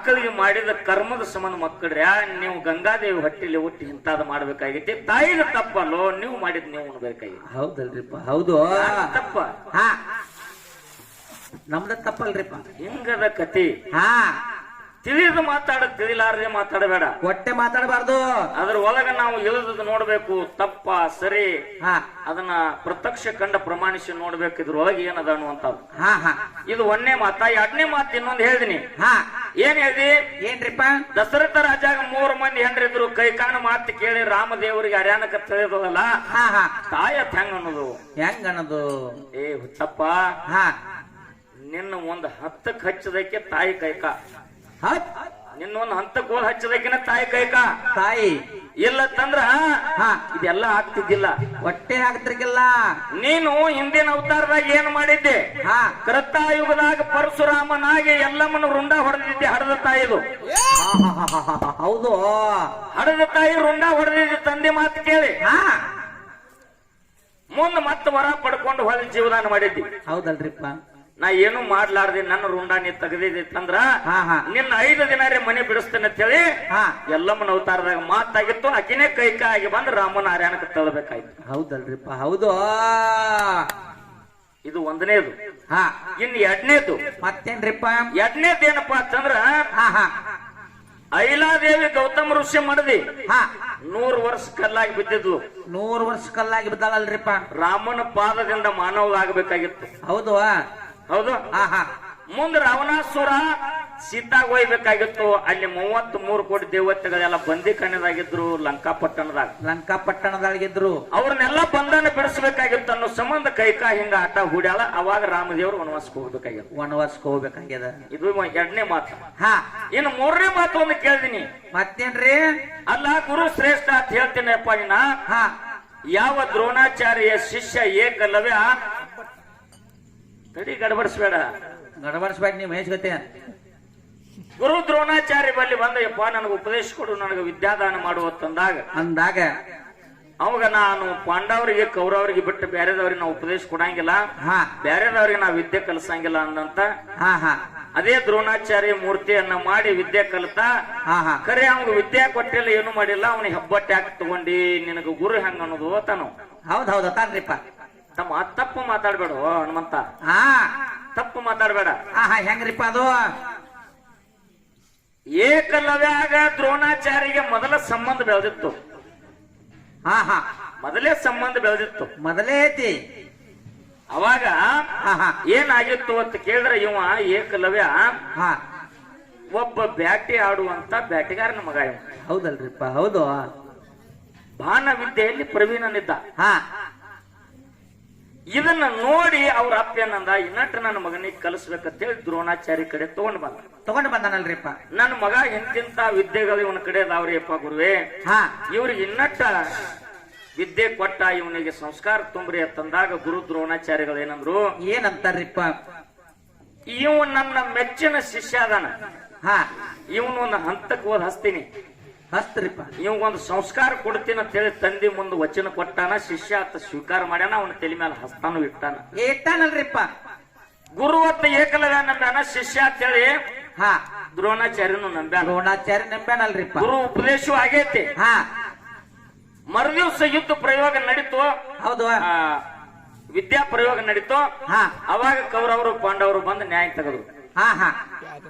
ಮಕ್ಕಳಿಗೆ ಮಾಡಿದ ಕರ್ಮದ ಸಮಾನ ಮಕ್ಕಳ್ರೆ ನೀವು ಗಂಗಾದೇವಿ ಹೊಟ್ಟಿಲಿ ಹುಟ್ಟಿ ಇಂತಾದ ಮಾಡ್ಬೇಕಾಗೈತಿ. ತಾಯಿದ ತಪ್ಪಲ್ಲೋ, ನೀವು ಮಾಡಿದ್ ನೀವು ಉಣ್ಬೇಕಾಗಿತ್ತು. ಹೌದಲ್ರಿಪ್ಪ, ಹೌದು ತಪ್ಪ. ಹಾ, ನಮ್ದ ತಪ್ಪಲ್ರಿಪ್ಪ. ಹಿಂಗದ ಕತಿ. ಹಾ, ತಿಳಿದು ತಿಳಿಲಾರದೆ ಮಾತಾಡಬೇಡ. ಹೊಟ್ಟೆ ಮಾತಾಡಬಾರ್ದು. ಅದ್ರ ಒಳಗ ನಾವು ಇಳಿದ ನೋಡ್ಬೇಕು, ತಪ್ಪ ಸರಿ ಹಾ, ಅದನ್ನ ಪ್ರತ್ಯಕ್ಷ ಕಂಡ ಪ್ರಮಾಣಿಸಿ ನೋಡ್ಬೇಕು, ಇದ್ರೊಳಗೆ ಏನದ ಅನ್ನುವಂಥದ್ದು. ಹಾ ಹಾ, ಇದು ಒಂದನೇ ಮಾತ. ಎರಡನೇ ಮಾತು ಇನ್ನೊಂದು ಹೇಳ್ದಿನಿ. ಹಾ, ಏನ್ ಹೇಳ್ದಿ? ಏನ್ರಿಪ್ಪ? ದಶರಥ ರಾಜಾಗ 3 ಮಂದಿ ಹೆಂಡ್ರಿದ್ರು. ಕೈಕಾನ ಮಾತು ಕೇಳಿ ರಾಮದೇವರಿಗೆ ಅರ್ಯಾನಕ ತಿಳಿದಲ್ಲ. ಹಾ ಹಾ, ತಾಯತ್ ಹೆಂಗ ಅನ್ನೋದು? ಹೆಂಗ ಅನ್ನೋದು? ಏ ಹುಚ್ಚಪ್ಪ, ಹಾ, ನಿನ್ನ ಒಂದ್ 10ಕ್ಕೆ ಹಚ್ಚದಕ್ಕೆ ತಾಯಿ ಕೈಕ, ಹತ್ ನಿನ್ನ ಒಂದ್ 10ಕ್ಕೆ ಹೋದ್ ಹಚ್ಚದಕ್ಕಿನ ತಾಯಿ ಕೈಕ. ತಾಯಿ ಇಲ್ಲ ತಂದ್ರ ಹಾ, ಇದೆಲ್ಲ ಆಗ್ತಿದ್ದಿಲ್ಲ. ಹೊಟ್ಟೆ ಹಾಕ್ತಿರ್ಗಿಲ್ಲ. ನೀನು ಹಿಂದಿನ ಅವತಾರದಾಗ ಏನ್ ಮಾಡಿದ್ದೆ? ಹಾ, ಕೃತಾಯುಗದಾಗ ಪರಶುರಾಮನಾಗಿ ಎಲ್ಲಮ್ಮನ ರುಂಡ ಹೊಡೆದಿದ್ದೆ. ಹಡದ ತಾಯಿದು. ಹೌದು, ಹಡದ ತಾಯಿ ರುಂಡ ಹೊಡೆದಿದ್ದೆ. ತಂದೆ ಮಾತು ಕೇಳಿ ಹಾ, ಮುಂದ್ ಮತ್ತೆ ವರ ಪಡ್ಕೊಂಡು ಹೊಲ ಜೀವದಾನ ಮಾಡಿದ್ದಿ. ಹೌದಲ್ರಿಪ್ಪ. ನಾ ಏನು ಮಾಡ್ಲಾರ್ದೆ ನನ್ನ ರುಂಡ ನೀ ತೆಗೆದಿತ್ತಂದ್ರ ಹಾ ಹಾ, ನಿನ್ನ 5 ದಿನ ಮನೆ ಬಿಡಿಸ್ತೇನೆ ಅಂತ ಹೇಳಿ ಹಾ, ಎಲ್ಲಮ್ಮನ ಅವತಾರದಾಗ ಮಾತಾಗಿತ್ತು. ಆಕಿನೇ ಕೈಕ ಆಗಿ ಬಂದು ರಾಮನ ಆರ್ಯಾನಕ್ಕೆ ತಳಬೇಕಾಯ್ತು. ಹೌದಲ್ರಿಪ್ಪ, ಹೌದು. ಇದು ಒಂದನೇದು. ಹಾ, ಇನ್ನು ಎರಡನೇದು. ಮತ್ತೇನ್ರಿಪ್ಪ? ಎರಡನೇದು ಏನಪ್ಪಾ ಅಂತಂದ್ರ, ಹಾ ಹಾ, ಐಲಾದೇವಿ ಗೌತಮ ಋಷಿ ಮಾಡದಿ ಹಾ, 100 ವರ್ಷ ಕಲ್ಲಾಗಿ ಬಿದ್ದಿದ್ಲು. 100 ವರ್ಷ ಕಲ್ಲಾಗಿ ಬಿದ್ದಾಳಲ್ರಿಪ್ಪ. ರಾಮನ ಪಾದದಿಂದ ಮಾನವ ಆಗಬೇಕಾಗಿತ್ತು. ಹೌದು. ಹೌದು. ಹಾ ಹಾ, ಮುಂದೆ ರಾವಣಾಸುರ ಸೀತಾಗ ಒಯ್ಬೇಕಾಗಿತ್ತು. ಅಲ್ಲಿ 33 ಕೋಟಿ ದೇವತೆಗಳೆಲ್ಲ ಬಂದಿ ಕಣ್ಣದಾಗಿದ್ರು ಲಂಕಾಪಟ್ಟಣದಾಗ. ಲಂಕಾಪಟ್ಟಣದಾಗಿದ್ರು. ಅವ್ರನ್ನೆಲ್ಲ ಬಂಧನ ಬಿಡಿಸಬೇಕಾಗಿತ್ತು ಅನ್ನೋ ಸಂಬಂಧ ಕೈಕಾ ಹಿಂಗ ಆಟ ಹೂಡ್ಯಾಳ. ಅವಾಗ ರಾಮದೇವರು ವನವಾಸಕ್ಕೆ ಹೋಗ್ಬೇಕಾಗಿತ್ತು. ವನವಾಸಕ್ಕೆ ಹೋಗ್ಬೇಕಾಗ್ಯದ. ಇದು ಎರಡನೇ ಮಾತು. ಹಾ, ಇನ್ನು 3ನೇ ಮಾತು ಒಂದು ಕೇಳ್ತೀನಿ. ಮತ್ತೇನ್ರಿ? ಅಲ್ಲ, ಗುರು ಶ್ರೇಷ್ಠ ಅಂತ ಹೇಳ್ತೀನಿ ಅಪ್ಪ ನಿನ್ನ. ಹಾ, ಯಾವ ದ್ರೋಣಾಚಾರ್ಯ ಶಿಷ್ಯ ಏಕಲವ್ಯ ತಡಿ ಗಡಬಡಿಸ್ಬೇಡ, ಗಡಬಡಿಸ್ಬೇಡ. ನೀವು ಮಹೇಶ್ಗತೆ ಗುರು ದ್ರೋಣಾಚಾರ್ಯ ಬಲ್ಲಿ ಬಂದ, ಯಪ್ಪ ನನಗೆ ಉಪದೇಶ ಕೊಡು, ನನಗೆ ವಿದ್ಯಾದಾನ ಮಾಡುವತ್ತಂದಾಗ ಅಂದಾಗ ಅವಾಗ ನಾನು ಪಾಂಡವರಿಗೆ ಕೌರವರಿಗೆ ಬಿಟ್ಟು ಬೇರೆದವ್ರಿಗೆ ನಾವು ಉಪದೇಶ ಕೊಡಂಗಿಲ್ಲ, ಹಾ, ಬೇರೆದವ್ರಿಗೆ ನಾವು ವಿದ್ಯೆ ಕಲಿಸಂಗಿಲ್ಲ ಅಂದಂತ. ಹಾ ಹಾ, ಅದೇ ದ್ರೋಣಾಚಾರ್ಯ ಮೂರ್ತಿಯನ್ನ ಮಾಡಿ ವಿದ್ಯೆ ಕಲಿತ. ಹಾ ಹಾ, ಖರೆ ಅವ್ನಿಗೆ ವಿದ್ಯೆ ಕೊಟ್ಟಿಲ್ಲ, ಏನು ಮಾಡಿಲ್ಲ. ಅವನಿಗೆ ಹೆಬ್ಬಟ್ಟೆ ಹಾಕಿ ತಗೊಂಡಿ ನಿನಗ ಗುರು ಹೆಂಗ ಅನ್ನೋದು ತಾನು. ಹೌದ್ ಹೌದ ತಾನ್ರಿಪ್ಪ. ತಮ್ಮ ತಪ್ಪು ಮಾತಾಡ್ಬೇಡ ಹನುಮಂತ, ಹಾ, ತಪ್ಪು ಮಾತಾಡ್ಬೇಡ. ಹಾ ಹಾ, ಹೆಂಗ್ರಿಪ್ಪ ಅದು? ಏಕಲವ್ಯಾಗ ದ್ರೋಣಾಚಾರ್ಯಗೆ ಮೊದಲ ಸಂಬಂಧ ಬೆಳೆದಿತ್ತು. ಹಾ ಹಾ, ಮೊದಲೇ ಸಂಬಂಧ ಬೆಳೆದಿತ್ತು. ಮೊದಲೇ ಐತಿ. ಅವಾಗ ಹಾ ಹಾ, ಏನಾಗಿತ್ತು ಅಂತ ಕೇಳಿದ್ರೆ, ಇವ ಏಕಲವ್ಯ ಹಾ, ಒಬ್ಬ ಬ್ಯಾಟಿ ಆಡುವಂತ ಬ್ಯಾಟಿಗಾರನ ಮಗ ಇವ. ಹೌದಲ್ರಿಪ್ಪ, ಹೌದು. ಬಾಣ ವಿದ್ಯೆಯಲ್ಲಿ ಪ್ರವೀಣನಿದ್ದ. ಹಾ, ಇದನ್ನ ನೋಡಿ ಅವ್ರ ಅಪ್ಪ ಏನಂದ, ಇನ್ನಟ್ಟು ನನ್ನ ಮಗನಿಗೆ ಕಲಿಸ್ಬೇಕಂತೇಳಿ ದ್ರೋಣಾಚಾರ್ಯ ಕಡೆ ತಗೊಂಡು ಬಂದನಲ್ರಿಪ್ಪ. ನನ್ನ ಮಗ ಎಂತಿಂತ ವಿದ್ಯೆಗಳು ಇವನ ಕಡೆ ಅದಾವ್ರಿಯಪ್ಪ ಗುರುವೇ, ಹಾ, ಇವ್ರಿಗೆ ಇನ್ನಟ್ಟ ವಿದ್ಯೆ ಕೊಟ್ಟ ಇವನಿಗೆ ಸಂಸ್ಕಾರ ತುಂಬ್ರಿ ಅಂತಂದಾಗ ಗುರು ದ್ರೋಣಾಚಾರ್ಯಗಳು ಏನಂದ್ರು, ಏನಂತಾರ್ರಿಪ್ಪ? ಇವ್ ನನ್ನ ಮೆಚ್ಚಿನ ಶಿಷ್ಯ ಅದಾನ. ಹಾ, ಇವನ್ ಒಂದು ಹಂತಕ್ಕೆ ಹೋದ್ ಹಸ್ತೀನಿ, ಹಸ್ತ್ರಿಪ್ಪ. ಇವಂಗೊಂದು ಸಂಸ್ಕಾರ ಕೊಡ್ತೀನಿ ಅಂತ ಹೇಳಿ ತಂದೆ ಮುಂದೆ ವಚನ ಕೊಟ್ಟಾನ. ಶಿಷ್ಯ ಆತ ಸ್ವೀಕಾರ ಮಾಡ್ಯಾನ. ಅವನ ತಲೆ ಮೇಲೆ ಹಸ್ತಾನು ಇಟ್ಟಾನ. ಇಟ್ಟಾನಲ್ರಿಪ್ಪ. ಗುರು ಅಂತ ಏಕಲವ್ಯ ನಂಬ್ಯಾನ, ಶಿಷ್ಯ ಅಂತ ಹೇಳಿ ಹಾ, ದ್ರೋಣಾಚಾರ್ಯನು ನಂಬ್ಯಾನ. ದ್ರೋಣಾಚಾರ್ಯ ನಂಬ್ಯಾನಲ್ರಿಪ್ಪ. ಗುರು ಉಪದೇಶ ಆಗೈತಿ. ಹಾ, ಮರುದಿವ್ಸ ಯುದ್ಧ ಪ್ರಯೋಗ ನಡೀತು. ಹೌದು. ವಿದ್ಯಾ ಪ್ರಯೋಗ ನಡೀತು. ಹಾ, ಅವಾಗ ಕೌರವರು ಪಾಂಡವರು ಬಂದು ನ್ಯಾಯ ತೆಗೆದ್ರು. ಹಾ ಹಾ,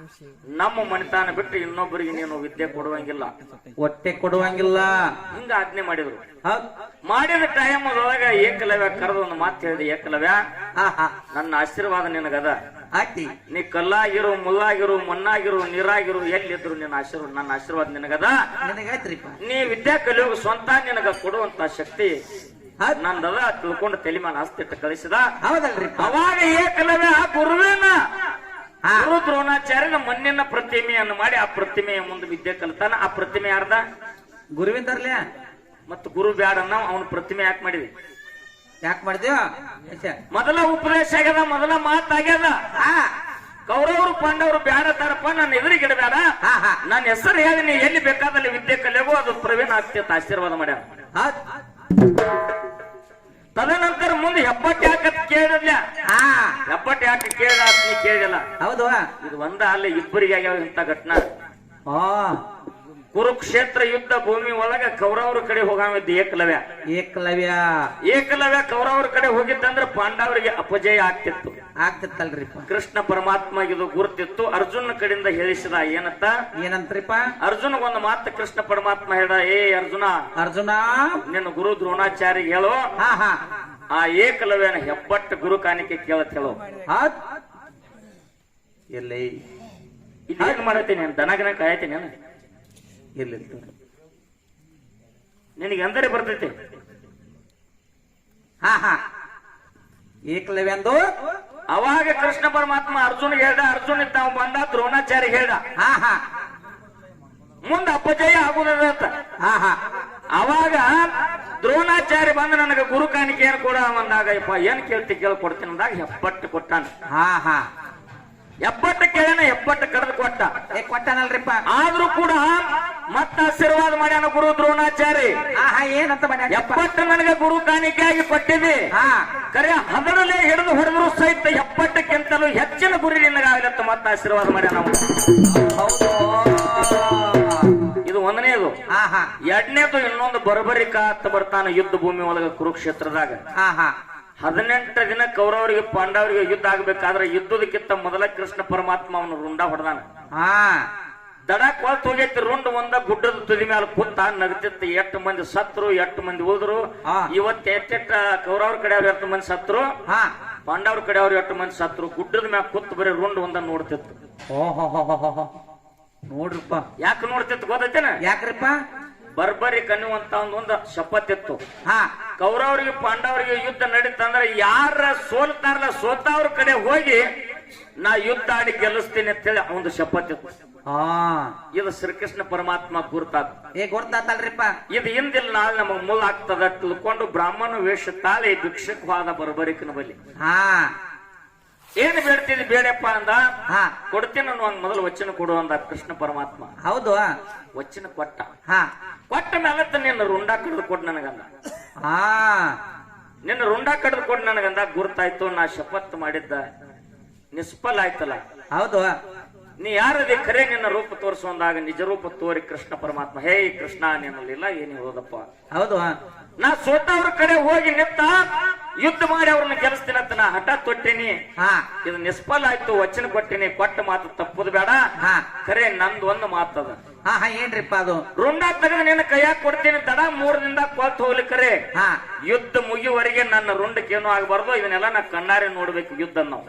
ನಮ್ಮ ಮಣಿತಾನ ಬಿಟ್ಟು ಇನ್ನೊಬ್ಬರಿಗೆ ನೀನು ವಿದ್ಯೆ ಕೊಡುವಂಗಿಲ್ಲ, ಹೊಟ್ಟೆ ಕೊಡುವಂಗಿಲ್ಲ, ಹಿಂಗ ಆಜ್ಞೆ ಮಾಡಿದ್ರು. ಹೌದ್. ಮಾಡಿದ ಟೈಮ್ ಒಳಗ ಏಕಲವ್ಯ ಕರೆದು ಒಂದು ಮಾತು ಹೇಳಿದೆ, ಏಕಲವ್ಯ ಹಾ ಹಾ, ನನ್ನ ಆಶೀರ್ವಾದ ನಿನಗದ. ಆಯ್ತಿ. ನೀ ಕಲ್ಲಾಗಿರು, ಮುಲ್ಲಾಗಿರು, ಮಣ್ಣಾಗಿರು, ನೀರಾಗಿರು, ಎಲ್ಲಿದ್ರು ನನ್ನ ಆಶೀರ್ವಾದ ನಿನಗದ. ನಿನಗಾಯ್ತ್ರಿಪ್ಪ. ನೀ ವಿದ್ಯಾ ಕಲಿಯೋಗ ಸ್ವಂತ ನಿನಗ ಕೊಡುವಂತ ಶಕ್ತಿ ನಂದದ ತಿಳ್ಕೊಂಡು ತಲೆ ಮೇಲೆ ಹಸ್ತಿಟ್ಟು ಕಳಿಸಿದ. ಹೌದಲ್ರಿಪ್ಪ. ಅವಾಗ ಏಕಲವ್ಯ ಗುರುವಿನ ಗುರು ದ್ರೋಣಾಚಾರ್ಯನ ಮಣ್ಣಿನ ಪ್ರತಿಮೆಯನ್ನು ಮಾಡಿ ಆ ಪ್ರತಿಮೆಯ ಮುಂದೆ ವಿದ್ಯೆ ಕಲಿತಾನ. ಆ ಪ್ರತಿಮೆ ಯಾರ್ದ? ಗುರುವಿಂದರ್ಲೆ. ಮತ್ತ ಗುರು ಬ್ಯಾಡ ನಾವು ಅವನ ಪ್ರತಿಮೆ ಯಾಕೆ ಮಾಡಿದ್ವಿ? ಯಾಕೆ ಮಾಡಿದ್ಯೋ? ಮೊದಲ ಉಪದೇಶ ಆಗ್ಯದ, ಮೊದಲ ಮಾತಾಗ್ಯದ. ಕೌರವರು ಪಾಂಡವರು ಬ್ಯಾಡ ತಾರಪ್ಪ, ನನ್ನ ಎದುರಿಗಿಡಬೇಡ, ನನ್ನ ಹೆಸರು ಹೇಳಿ ನೀ ಎಲ್ಲಿ ಬೇಕಾದಲ್ಲಿ ವಿದ್ಯೆ ಕಲಿಯೋಗು, ಅದು ಪ್ರವೀಣ ಆಗ್ತಿತ್ತು ಆಶೀರ್ವಾದ ಮಾಡ್ಯಾರ. ತದನಂತರ ಮುಂದೆ ಹೆಬ್ಬಟ್ಟಿ ಹಾಕತ್ ಕೇಳಿದ್ಲ. ಹೆಬ್ಬಟ್ಟಿ ಹಾಕಿ ಕೇಳಿದ, ನೀ ಕೇಳಿದಿಲ್ಲ. ಹೌದು. ಇದು ಒಂದ ಅಲ್ಲಿ ಇಬ್ಬರಿಗೆ ಆಗ್ಯಾವ ಇಂತ ಘಟನಾ. ಹಾ ಕುರುಕ್ಷೇತ್ರ ಯುದ್ಧ ಭೂಮಿ ಒಳಗ ಕೌರವ್ರ ಕಡೆ ಹೋಗಾಮಿದ್ದ ಏಕಲವ್ಯ ಕೌರವ್ರ ಕಡೆ ಹೋಗಿದ್ದಂದ್ರ ಪಾಂಡವರಿಗೆ ಅಪಜಯ ಆಗ್ತಿತ್ತು. ಆಗ್ತಿತ್ತಲ್ರಿಪ್ಪ. ಕೃಷ್ಣ ಪರಮಾತ್ಮ ಇದು ಗುರುತಿತ್ತು. ಅರ್ಜುನ ಕಡೆಯಿಂದ ಹೇಳಿಸಿದ ಏನಂತ್ರಿಪ್ಪ? ಅರ್ಜುನಗೊಂದು ಮಾತು ಕೃಷ್ಣ ಪರಮಾತ್ಮ ಹೇಳ, ಏ ಅರ್ಜುನ ನಿನ್ನ ಗುರು ದ್ರೋಣಾಚಾರ್ಯ ಹೇಳೋ, ಆ ಏಕಲವ್ಯನ ಹೆಬ್ಬಟ್ಟ ಗುರು ಕಾಣಿಕೆ ಕೇಳತ್ ಹೇಳೋ. ಎಲ್ಲಿ ಇದೇನ್ ಮಾಡತ್ತೀನಿ ದನಗನ ಕಾಯತೀನಿ ಎಲ್ಲಿ ನಿನಗೆ ಅಂದರೆ ಬರ್ತೈತಿ. ಏಕಲವ್ಯಂದು ಅವಾಗ ಕೃಷ್ಣ ಪರಮಾತ್ಮ ಅರ್ಜುನ್ ಹೇಳ್ದ. ಅರ್ಜುನ್ ತಾವು ಬಂದ ದ್ರೋಣಾಚಾರ್ಯ ಹೇಳ್ದ, ಮುಂದ ಅಪಜಯ ಆಗುದಂತ. ಅವಾಗ ದ್ರೋಣಾಚಾರ್ಯ ಬಂದ ನನಗೆ ಗುರು ಕಾಣಿಕೆ ಏನ್ ಕೊಡ ಅಂದಾಗ, ಏನ್ ಕೇಳ್ತಿ ಕೇಳ್ಕೊಡ್ತೀನಿ ಅಂದಾಗ ಹೆಬ್ಬಟ್ಟು ಕೊಟ್ಟಾನ. ಹೆಬ್ಬಟ್ಟು ಕೇಳನ, ಹೆಬ್ಬಟ್ಟು ಕಡ್ದು ಕೊಟ್ಟನಲ್ರಿಪ್ಪ. ಆದ್ರೂ ಕೂಡ ಮತ್ತ ಆಶೀರ್ವಾದ ಮಾಡ್ಯಾನ ಗುರು ದ್ರೋಣಾಚಾರ್ಯ. ಏನಂತ ಹೆಬ್ಬಟ್ಟು ನನಗೆ ಗುರು ಕಾಣಿಕೆಯಾಗಿ ಕೊಟ್ಟಿದೆ. ಕರೆ ಹದರಲ್ಲೇ ಹಿಡಿದು ಹೊಡೆದ್ರು ಸಹಿತ ಹೆಬ್ಬಟ್ಟಕ್ಕಿಂತಲೂ ಹೆಚ್ಚಿನ ಗುರಿ ನಿನಗಾಗಲತ್ತ ಮತ್ತ ಆಶೀರ್ವಾದ ಮಾಡ್ಯಾನ. ಇದು ಒಂದನೇದು. ಎರಡನೇದು ಇನ್ನೊಂದು ಬರಬರಿಕ ಅಂತ ಬರ್ತಾನ ಯುದ್ಧ ಭೂಮಿ ಒಳಗ ಕುರುಕ್ಷೇತ್ರದಾಗ. 18 ದಿನ ಕೌರವರಿಗೆ ಪಾಂಡವರಿಗೆ ಯುದ್ಧ ಆಗ್ಬೇಕಾದ್ರೆ ಯುದ್ಧದಕ್ಕಿಂತ ಮೊದಲ ಕೃಷ್ಣ ಪರಮಾತ್ಮ ಅವನು ರುಂಡ ಹೊಡೆದಾನ. ದಡ ಕೊಲ್ತ್ ಹೋಗೈತಿ. ರುಂಡ್ ಒಂದ ಗುಡ್ಡದ ತುದಿ ಮೇಲೆ ಕೂತ ನಗತಿತ್ತು. 8 ಮಂದಿ ಸತ್ರು, 8 ಮಂದಿ ಉಳಿದ್ರು. ಇವತ್ತು ಎಟ್ಟೆಟ್ಟ ಕೌರವ್ರ ಕಡೆ ಅವ್ರು 8 ಮಂದಿ ಸತ್ರು, ಪಾಂಡವ್ರ ಕಡೆ ಅವ್ರು 8 ಮಂದಿ ಸತ್ರು. ಗುಡ್ಡದ ಮ್ಯಾಗ ಕೂತ್ ಬರೀ ರುಂಡ್ ಒಂದ ನೋಡ್ತಿತ್ತು. ನೋಡ್ರಿಪ್ಪ. ಯಾಕೆ ನೋಡ್ತಿತ್ತು ಗೊತ್ತೈತೇನ? ಯಾಕ್ರಿಪ್ಪ? ಬರ್ಬರಿ ಕನ್ನುವಂತ ಒಂದು ಶಪಥಿತ್ತು. ಕೌರವರಿಗೆ ಪಾಂಡವರಿಗೆ ಯುದ್ಧ ನಡೀತಂದ್ರೆ ಯಾರ ಸೋಲ್ತಾರಲ್ಲ ಸೋತವ್ರ ಕಡೆ ಹೋಗಿ ನಾ ಯುದ್ಧ ಆಡಿ ಗೆಲ್ಲಿಸ್ತೀನಿ ಅಂತ ಹೇಳಿ ಒಂದು ಶಪಥಿತ್ತು. ಇದು ಶ್ರೀಕೃಷ್ಣ ಪರಮಾತ್ಮ ಗುರ್ತಾತಲ್ರಿಪ್ಪ. ಇದು ಹಿಂದಿಲ್ ನಾಳೆ ನಮಗ್ ಮುಲ್ ಆಗ್ತದ ತಿಳ್ಕೊಂಡು ಬ್ರಾಹ್ಮಣ ವೇಷ ತಾಳಿ ಭಿಕ್ಷಕವಾದ ಬರ್ಬರಿಕನ ಬಲಿ. ಏನ್ ಬೇಡ್ತಿದ್ ಬೇಡಪ್ಪ ಅಂದ. ಕೊಡ್ತೀನಿ ಒಂದ್ ಮೊದಲು ವಚನ ಕೊಡು ಅಂದ ಕೃಷ್ಣ ಪರಮಾತ್ಮ. ಹೌದು, ವಚನ ಕೊಟ್ಟ. ಕೊಟ್ಟ ಮೇಲತ್ತ ನಿನ್ನ ರುಂಡ ಕಡ್ದು ಕೊಡ್ ನನಗಂದ. ನಿನ್ನ ರುಂಡ ಕಡ್ದು ಕೊಡ್ ನನಗಂದ. ಗುರ್ತಾಯ್ತು, ನಾ ಶಪತ್ ಮಾಡಿದ್ದ ನಿಷ್ಫಲ ಆಯ್ತಲ್ಲ. ಹೌದು, ನೀ ಯಾರದಿ ಖರೆ ನಿನ್ನ ರೂಪ ತೋರಿಸುವಂದಾಗ ನಿಜ ರೂಪ ತೋರಿ ಕೃಷ್ಣ ಪರಮಾತ್ಮ, ಹೇ ಕೃಷ್ಣ ನೀನಲ್ಲಿಲ್ಲ ಏನಿ ಹೋದಪ್ಪ. ಹೌದು, ನಾ ಸೋತವ್ರ ಕಡೆ ಹೋಗಿ ನಿಂತ ಯುದ್ಧ ಮಾಡಿ ಅವ್ರನ್ನ ಗೆಲ್ಲಿಸ್ತೀನಂತ ನಾ ಹಠ ತೊಟ್ಟಿನಿ. ಇದು ನಿಷ್ಫಲ ಆಯ್ತು, ವಚನ ಕೊಟ್ಟಿನಿ. ಕೊಟ್ಟ ಮಾತು ತಪ್ಪುದು ಬೇಡ. ಖರೆ ನಂದು ಒಂದು ಮಾತದ. ಏನ್ರಿಪ್ಪ ಅದು? ರುಂಡ ತೆಗೆದು ನಿನ್ನ ಕೈಯಾಗ ಕೊಡ್ತೀನಿ. ತಡ 3 ದಿನದಾಗ ಕೊಲ್ತು ಹೋಗ್ಲಿ. ಖರೆ ಯುದ್ಧ ಮುಗಿಯುವರೆಗೆ ನನ್ನ ರುಂಡಕ್ಕೇನು ಆಗಬಾರ್ದು. ಇದನ್ನೆಲ್ಲ ನಾ ಕಣ್ಣಾರೆ ನೋಡ್ಬೇಕು ಯುದ್ಧ ನಾವು.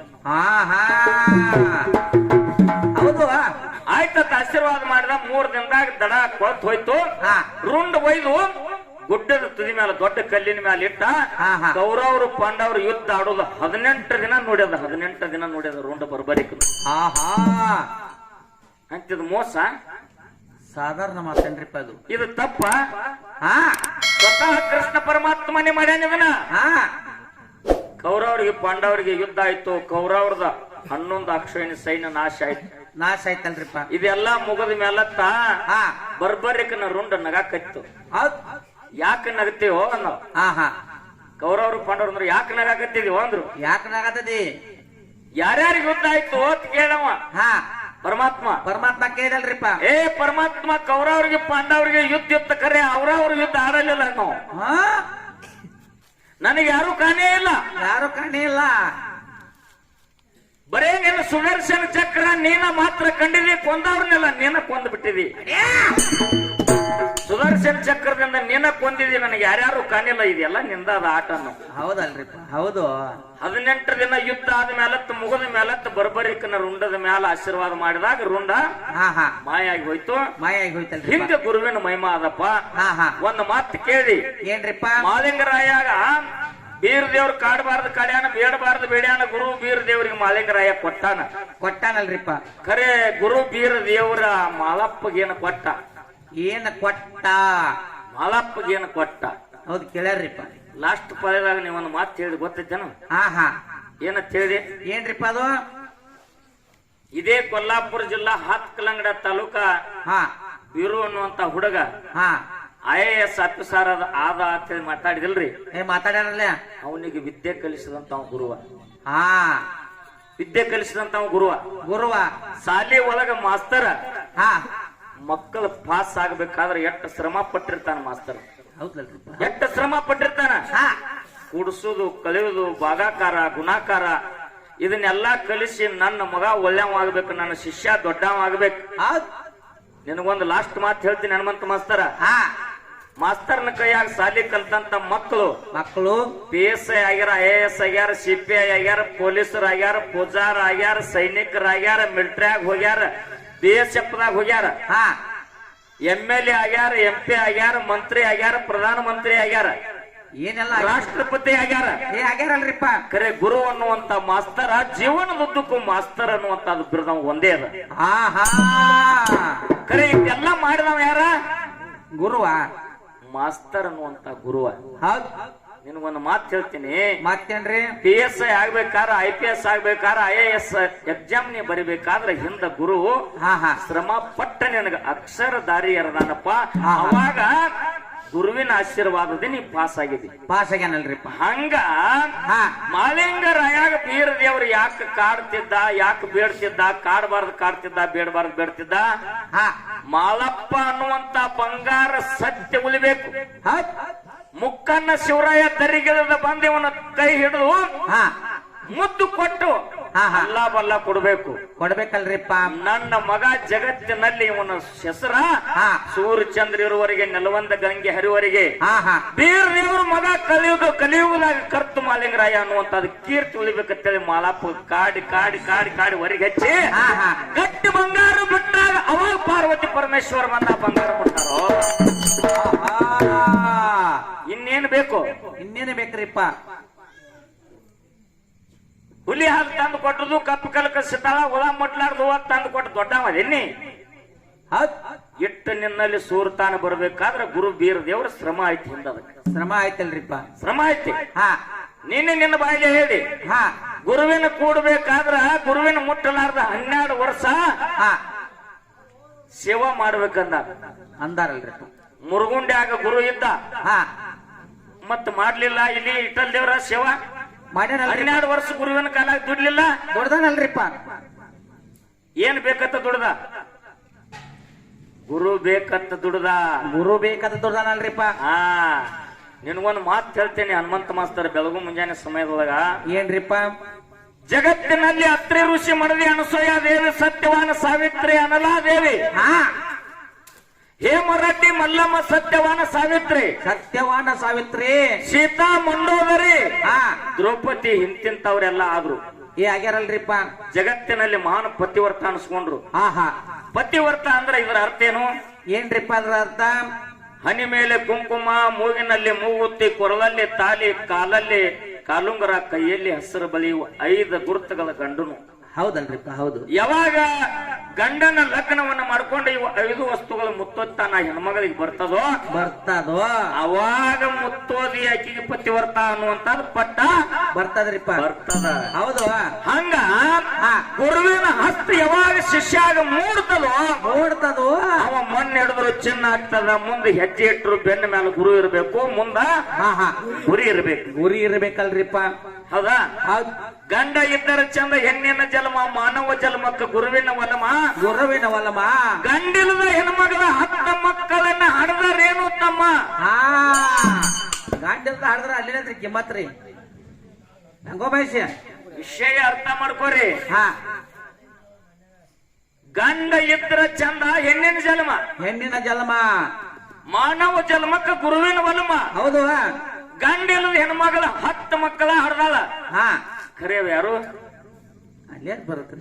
ಹೌದು, ಆಯ್ತತ್ ಆಶೀರ್ವಾದ ಮಾಡಿದ. 3 ದಿನದಾಗ ದಡ ಕೊಲ್ತು ಹೋಯ್ತು. ರುಂಡ ಒಯ್ದು ಗುಡ್ಡದ ತುದಿ ಮೇಲೆ ದೊಡ್ಡ ಕಲ್ಲಿನ ಮೇಲೆ ಇಟ್ಟ. ಕೌರವರು ಪಾಂಡವರು ಯುದ್ಧ ಆಡೋದು 18 ದಿನ ನೋಡ್ಯದ. 18 ದಿನ ನೋಡ್ಯದ ರುಂಡ ಬರ್ಬರಿಕ. ಅಂತಿದ್ ಮೋಸ ಸಾಧಾರಣ ಮಾತೇನ್ರಿಪ್ಪ ಅದು? ಇದು ತಪ್ಪ. ಸ್ವತಃ ಕೃಷ್ಣ ಪರಮಾತ್ಮನೇ ಮಾಡ್ಯಾನ ಇದನ್ನ. ಕೌರವರಿಗೆ ಪಾಂಡವರಿಗೆ ಯುದ್ಧ ಆಯ್ತು. ಕೌರವ್ರದ 11 ಅಕ್ಷೋಹಿಣಿ ಸೈನ್ಯ ನಾಶ ಆಯ್ತಲ್ರಿಪ್ಪ. ಇದೆಲ್ಲಾ ಮುಗದ ಮೇಲತ್ತ ಬರ್ಬರಿಕನ ರುಂಡ ನಗಾಕತ್ತು. ಯಾಕೆ ನಗತ್ತೀವೋ ಅನ್ನೋ. ಕೌರವರು ಪಾಂಡವ್ರು ಅಂದ್ರೆ ಯಾಕೆ ನಗಾಕತ್ತಿದೀವೋ ಅಂದ್ರು. ಯಾಕೆ ನಗಾಕತ್ತಿ? ಯಾರ್ಯಾರಿಗೆ ಯುದ್ಧ ಆಯ್ತು ಅಂತ ಕೇಳವ ಪರಮಾತ್ಮ ಕೇಳಲ್ರಿಪ್ಪ. ಏ ಪರಮಾತ್ಮ, ಕೌರವರಿಗೆ ಪಾಂಡವರಿಗೆ ಯುದ್ಧ ಇತ್ತ ಖರೆ ಅವ್ರವ್ರ ಯುದ್ಧ ಆಡಲಿಲ್ಲ ನಾವು. ನನಗೆ ಯಾರು ಕಾಣೇ ಇಲ್ಲ. ಬರೇ ನಿನ್ನ ಸುದರ್ಶನ ಚಕ್ರ ನೀನ ಮಾತ್ರ ಕಂಡಿದಿ. ಕೊಂದವ್ರನ್ನೆಲ್ಲ ನೀನ ಕೊಂದು ಬಿಟ್ಟಿದಿ. ಸುದರ್ಶನ ಚಕ್ರದಿಂದ ನೀನ ಕೊಂದಿದಿ. ನನಗೆ ಯಾರ್ಯಾರು ಕಾಣಿಲ್ಲ. ಇದೆಲ್ಲ ನಿಂದಾದ ಆಟನು. ಹೌದಲ್ರಿಪ್ಪ? ಹೌದು. 18 ದಿನ ಯುದ್ಧ ಆದ ಮೇಲತ್ತ ಮುಗದ ಮೇಲತ್ತ ಬರ್ಬರಿಕನ ರುಂಡದ ಮೇಲೆ ಆಶೀರ್ವಾದ ಮಾಡಿದಾಗ ರುಂಡ ಮಾಯಾಗಿ ಹೋಯ್ತು. ಹಿಂದೆ ಗುರುವಿನ ಮಹಿಮಾ ಅದಪ್ಪ. ಒಂದು ಮಾತು ಕೇಳಿ ಏನ್ರಿಪ್ಪ? ಮಾಲಿಂಗರಾಯಾಗ ಬೀರ್ ದೇವ್ರ ಕಾಡಬಾರ್ದು ಕಡ್ಯಾನ, ಬೇಡಬಾರ್ದು ಬೇಡ್ಯಾನ. ಗುರು ಬೀರ್ ದೇವ್ರಿಗೆ ಮಾಲಿಂಗರಾಯ ಕೊಟ್ಟಾನಲ್ರಿಪ್ಪ. ಖರೆ ಗುರು ಬೀರ್ ದೇವ್ರ ಮಾಲಪ್ಪಗೇನ ಕೊಟ್ಟ. ಮಾಲಪ್ಪಗೇನ ಕೊಟ್ಟ? ಹೌದು, ಕೇಳ್ಯಾರ್ರಿಪ್ಪ. ಲಾಸ್ಟ್ ಪದದಾಗ ನೀವೊಂದು ಮಾತು ಹೇಳಿ ಗೊತ್ತೈತೇನು? ಏನಂತ ಹೇಳಿ? ಏನ್ರಿಪ್ಪ ಅದು? ಇದೇ ಕೊಲ್ಲಾಪುರ ಜಿಲ್ಲಾ ಹಾತ್ಕಲಂಗಡ ತಾಲೂಕ ವೀರು ಅನ್ನುವಂತ ಹುಡುಗ IAS ಆಫೀಸರ್ ಆದ ಅಂತ ಹೇಳಿ ಮಾತಾಡಿದಿಲ್ರಿ? ಮಾತಾಡ್ಯಾರಲ್ಲ. ಅವನಿಗೆ ವಿದ್ಯೆ ಕಲಿಸಿದಂತ ಗುರುವ. ವಿದ್ಯೆ ಕಲಿಸಿದಂತ ಗುರುವ. ಗುರುವ ಶಾಲೆ ಒಳಗ ಮಾಸ್ತರ ಮಕ್ಕಳು ಪಾಸ್ ಆಗ್ಬೇಕಾದ್ರೆ ಎಷ್ಟು ಶ್ರಮ ಪಟ್ಟಿರ್ತಾನ ಮಾಸ್ತರ್, ಹೌದಲ್ರಿಪ್ಪ. ಎಷ್ಟು ಶ್ರಮ ಪಟ್ಟಿರ್ತಾನ. ಹಾ ಕೂಡಿಸೋದು, ಕಲಿಯೋದು, ಭಾಗಾಕಾರ, ಗುಣಾಕಾರ ಇದನ್ನೆಲ್ಲಾ ಕಲಿಸಿ ನನ್ನ ಮಗ ಒಳ್ಳೆಯವ ಆಗ್ಬೇಕು, ನನ್ನ ಶಿಷ್ಯ ದೊಡ್ಡವ ಆಗ್ಬೇಕು. ಹೌದ್. ನಿನಗೊಂದು ಲಾಸ್ಟ್ ಮಾತು ಹೇಳ್ತೀನಿ ಹನುಮಂತ ಮಾಸ್ತರ. ಹಾ ಮಾಸ್ತರ್ನ ಕೈಯಾಗ ಸಾಲಿ ಕಲ್ತಂತ ಮಕ್ಕಳು PSI ಆಗ್ಯಾರ, IAS ಆಗ್ಯಾರ, CPI ಆಗ್ಯಾರ, ಪೊಲೀಸರು ಆಗ್ಯಾರ, ಪೂಜಾರ ಆಗ್ಯಾರ, ಸೈನಿಕರಾಗ್ಯಾರ, ಮಿಲಿಟರಿಯಾಗ ಹೋಗ್ಯಾರ, BSF ದಾಗ ಹೋಗ್ಯಾರ, ಹಾ MLA ಆಗ್ಯಾರ, MP ಆಗ್ಯಾರ, ಮಂತ್ರಿ ಆಗ್ಯಾರ, ಪ್ರಧಾನ ಮಂತ್ರಿ ಆಗ್ಯಾರ, ಏನೆಲ್ಲ ರಾಷ್ಟ್ರಪತಿ ಆಗ್ಯಾರ. ಆಗ್ಯಾರಲ್ರಿಪ್ಪ. ಖರೆ ಗುರು ಅನ್ನುವಂತ ಮಾಸ್ತರ ಜೀವನದುದ್ದಕ್ಕೂ ಮಾಸ್ತರ್ ಅನ್ನುವಂತ ಬಿರುದ ಒಂದೇ ಅದ. ಹಾ ಹಾ ಖರೆ ಇದೆಲ್ಲ ಮಾಡಿದವ ಯಾರ? ಗುರುವ. ಮಾಸ್ತರ್ ಅನ್ನುವಂತ ಗುರುವ. ಹೌದ್. ನಿನಗೊಂದು ಮಾತು ಹೇಳ್ತೀನಿ. ಮತ್ತೇನ್ರಿ? PSI ಆಗ್ಬೇಕಾದ್ರ, IPS ಆಗ್ಬೇಕಾದ್ರ, IAS ಎಕ್ಸಾಮ್ ನೀ ಬರಿಬೇಕಾದ್ರ ಹಿಂದ ಗುರು ಹಾ ಹಾ ಶ್ರಮ ಪಟ್ಟ ನಿನಗ ಅಕ್ಷರ ದಾರಿ ಎರದಾನಪ್ಪ. ಹಾ. ಅವಾಗ ಗುರುವಿನ ಆಶೀರ್ವಾದದ ನೀ ಪಾಸ್ ಆಗಿದಿ. ಪಾಸ್ ಆಗ್ಯಾನಲ್ರಿಪ್ಪ. ಹಂಗ ಹಾ ಮಾಲಿಂಗರಾಯಾಗ ಬೀರ ದೇವ್ರು ಯಾಕೆ ಕಾಡ್ತಿದ್ದ, ಯಾಕೆ ಬೇಡ್ತಿದ್ದ, ಕಾಡ್ತಿದ್ದ, ಬೇಡ್ತಿದ್ದ. ಹಾ ಮಾಲಪ್ಪ ಅನ್ನುವಂತ ಬಂಗಾರ ಸತ್ಯ ಉಳಿಬೇಕು. ಹೌದ್. ಮುಕ್ಕನ್ನ ಶಿವರಾಯ ತರಿಗಿಳಿದ ಬಂದು ಇವನ ಕೈ ಹಿಡಿದು ಹಾ ಮುದ್ದು ಕೊಟ್ಟು ಹಾ ಹಾ ಅಲ್ಲ ಬಲ್ಲ ಕೊಡ್ಬೇಕು. ಕೊಡ್ಬೇಕಲ್ರಿಪ್ಪ. ನನ್ನ ಮಗ ಜಗತ್ತಿನಲ್ಲಿ ಇವನ ಹೆಸರ ಹಾ ಸೂರ್ಯ ಚಂದ್ರ ಇರುವವರೆಗೆ, ನೆಲವಂದ ಗಂಗೆ ಹರಿವರೆಗೆ ಹಾ ಹಾ ಬೀರ ದೇವ್ರ ಮಗ ಕಲಿಯುಗದಾಗ ಕರ್ತು ಮಾಲಿಂಗರಾಯ ಅನ್ನುವಂತದ್ ಕೀರ್ತಿ ಉಳಿಬೇಕಂತೇಳಿ ಮಾಲಪ್ಪ ಕಾಡಿ ಕಾಡಿ ಕಾಡಿ ಕಾಡಿ ಹೊರಗೆ ಹಚ್ಚಿ ಹಾ ಹಾ ಗಟ್ಟಿ ಬಂಗಾರ ಬಿಟ್ಟಾಗ ಅವಾಗ ಪಾರ್ವತಿ ಪರಮೇಶ್ವರ ಬಂದ ಬಂಗಾರ ಬಿಟ್ಟಾರೋ. ಇನ್ನೇನು ಬೇಕು? ಇನ್ನೇನು ಬೇಕ್ರಿಪ್ಪ? ಹುಲಿ ಹಾಲು ತಂದು ಕೊಟ್ಟದು, ಕಪ್ಪು ಕಲಕ ಸಿತಾಳ ಹುಳ ಮುಟ್ಲಾರ್ದು ತಂದು ಕೊಟ್ಟು ದೊಡ್ಡವದೆನ್ನಿ. ಹೌದ್. ಇಟ್ಟು ನಿನ್ನಲ್ಲಿ ಸೂರ್ತಾನ ಬರ್ಬೇಕಾದ್ರೆ ಗುರು ಬೀರ ದೇವ್ರ ಶ್ರಮ ಐತಿ ಹಿಂದ. ಶ್ರಮ ಆಯ್ತಲ್ರಿಪ್ಪ. ಶ್ರಮ ಐತಿ. ಹಾ ನಿನ್ನ ಬಾಯಿಗೆ ಹೇಳಿ ಹಾ ಗುರುವಿನ ಕೂಡ್ಬೇಕಾದ್ರ ಗುರುವಿನ ಮುಟ್ಟಲಾರ್ದ 12 ವರ್ಷ ಹಾ ಸೇವಾ ಮಾಡ್ಬೇಕಂದ ಅಂದಾರಲ್ರಿಪ್ಪ. ಮುರುಗುಂಡ್ಯಾಗ ಗುರು ಇದ್ದ, ಹಾ ಮತ್ ಮಾಡ್ಲಿಲ್ಲ. ಇಲ್ಲಿ ಇಟ್ಟಲ್ ದೇವ್ರ ಸೇವಾ ಮಾಡ್ಯಾನಲ್ರಿ. 12 ವರ್ಷ ಗುರುವಿನ ಕಾಲಾಗ ದುಡ್ಲಿಲ್ಲ. ದೊಡ್ಡದನಲ್ರಿಪ್ಪ. ಏನ್ ಬೇಕಂತ ದುಡ್ದ? ಗುರು ಬೇಕಂತ ದುಡ್ದ. ಗುರು ಬೇಕಂತ ದೊಡ್ಡದನಲ್ರಿಪ್ಪ. ಹಾ ನಿನ್ಗೊಂದು ಮಾತು ಹೇಳ್ತೇನೆ ಹನುಮಂತ ಮಾಸ್ತರ್. ಬೆಳಗು ಮುಂಜಾನೆ ಸಮಯದೊಳಗ ಏನ್ರಿಪ್ಪ? ಜಗತ್ತಿನಲ್ಲಿ ಅತ್ರಿ ಋಷಿ ಮಡದಿ, ಅನಸೂಯ ದೇವಿ, ಸತ್ಯವಾನ ಸಾವಿತ್ರಿ, ಅನಲಾದೇವಿ, ಹಾ ಹೇಮರೆಡ್ಡಿ, ಮಲ್ಲಮ್ಮ, ಸತ್ಯವಾನ ಸಾವಿತ್ರಿ, ಸತ್ಯವಾನ ಸಾವಿತ್ರಿ, ಸೀತಾ ಮಂಡೋದರಿ, ಹಾ ದ್ರೌಪದಿ ಹಿಂತಿಂತವ್ರೆಲ್ಲ ಆದ್ರು. ಆಗ್ಯಾರಲ್ರಿಪ್ಪ. ಜಗತ್ತಿನಲ್ಲಿ ಮಹಾನ್ ಪತಿವರ್ತ ಅನ್ಸ್ಕೊಂಡ್ರು. ಹಾ ಹಾ ಪತಿವರ್ತ ಅಂದ್ರೆ ಇದರ ಅರ್ಥ ಏನು? ಏನ್ರಿಪ್ಪ ಅದ್ರ ಅರ್ಥ? ಹನಿ ಮೇಲೆ ಕುಂಕುಮ, ಮೂಗಿನಲ್ಲಿ ಮೂಗುತ್ತಿ, ಕೊರಳಲ್ಲಿ ತಾಲಿ, ಕಾಲಲ್ಲಿ ಕಾಲುಂಗರ, ಕೈಯಲ್ಲಿ ಹಸಿರು ಬಳಿಯುವ 5 ಗುರುತುಗಳ ಗಂಡನು. ಹೌದಲ್ರಿಪ್ಪ. ಹೌದು. ಯಾವಾಗ ಗಂಡನ ಲಗ್ನವನ್ನ ಮಾಡ್ಕೊಂಡು ಇವು 5 ವಸ್ತುಗಳು ಮುತ್ತೊತ್ತಾನ ಹೆಣ್ಮಗಳಿಗೆ ಬರ್ತದೋ ಅವಾಗ ಮುತ್ತೋದಿ ಆಕಿಗೆ ಪತಿವರ್ತ ಅನ್ನುವಂತ ಪಟ್ಟ ಬರ್ತದ್ರಿಪ್ಪ. ಬರ್ತದ. ಹೌದು. ಹಂಗ ಗುರುವಿನ ಹಸ್ತ ಯಾವಾಗ ಶಿಷ್ಯಾಗ ಮೂಡ್ತದೋ ಅವ ಮಣ್ಣು ಹಿಡಿದ್ರು ಚಿನ್ನ ಆಗ್ತದ. ಮುಂದೆ ಹೆಜ್ಜೆ ಇಟ್ಟರು ಬೆನ್ನ ಮೇಲೆ ಗುರು ಇರಬೇಕು, ಮುಂದ ಗುರಿ ಇರಬೇಕು. ಗುರಿ ಇರ್ಬೇಕಲ್ರಿಪ್ಪ. ಹೌದಾ? ಹೌದ್. ಗಂಡ ಇದ್ದರ ಚಂದ, ಹೆಣ್ಣಿನ ಜನ್ಮ, ಮಾನವ ಜನ್ಮಕ್ಕ ಗುರುವಿನ ವಲಮ. ಗುರುವಿನ ವಲಮ. ಗಂಡಿಲ್ಲದ ಹೆಣ್ಮಗಳ 10 ಮಕ್ಕಳನ್ನ ಹಡದರೇನು ತಮ್ಮ? ಹಾ ಗಂಡಿಲ್ದ ಹಡದ್ರ ಅಲ್ಲಿನ ಕಿಮ್ಮತ್ರಿ. ಹಂಗೋ ಬಯಸಿ ವಿಷಯ ಅರ್ಥ ಮಾಡ್ಕೋರಿ. ಹಾ ಗಂಡ ಇದ್ರ ಚಂದ, ಹೆಣ್ಣಿನ ಜನ್ಮ, ಹೆಣ್ಣಿನ ಜನ್ಮ, ಮಾನವ ಜನ್ಮಕ್ಕ ಗುರುವಿನ ವಲಮ. ಹೌದು. ಗಂಡಿಲ್ಲದ ಹೆಣ್ಮಗಳ 10 ಮಕ್ಕಳ ಹಡ್ದಾಳ. ಹಾ ಖರೆ ಯಾರು? ಅಲ್ಲೇ ಬರುತ್ತೆ.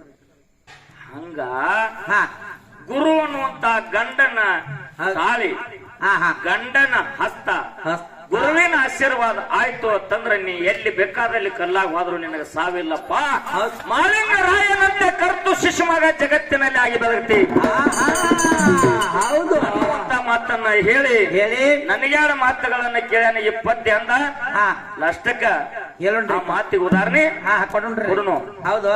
ಹಂಗ ಹಾ ಗುರು ಅನ್ನುವಂತ ಗಂಡನ ತಾಳಿ, ಗಂಡನ ಹಸ್ತ, ಗುರುವಿನ ಆಶೀರ್ವಾದ ಆಯ್ತು ಅಂತಂದ್ರೆ ನೀ ಎಲ್ಲಿ ಬೇಕಾದಲ್ಲಿ ಕಲ್ಲಾಗ ಹೋದ್ರು ನಿನಗೆ ಸಾವಿಲ್ಲಪ್ಪ. ಮಾಲಿಂಗರಾಯನಂತೆ ಕರ್ತು ಶಿಶುಮಗ ಜಗತ್ತಿನಲ್ಲಿ ಆಗಿ ಬದುಕ್ತಿ. ಹೌದು ಅನ್ನುವಂತ ಮಾತನ್ನ ಹೇಳಿ ನನಗ್ಯಾರ ಮಾತುಗಳನ್ನ ಕೇಳ್ಯಾನ ಈ ಪದ್ಯ ಅಂದ. ಅಷ್ಟಕ್ಕ ಮಾತಿಗೆ ಉದಾಹರಣೆ ಕೊಡೋಣ. ಹೌದು.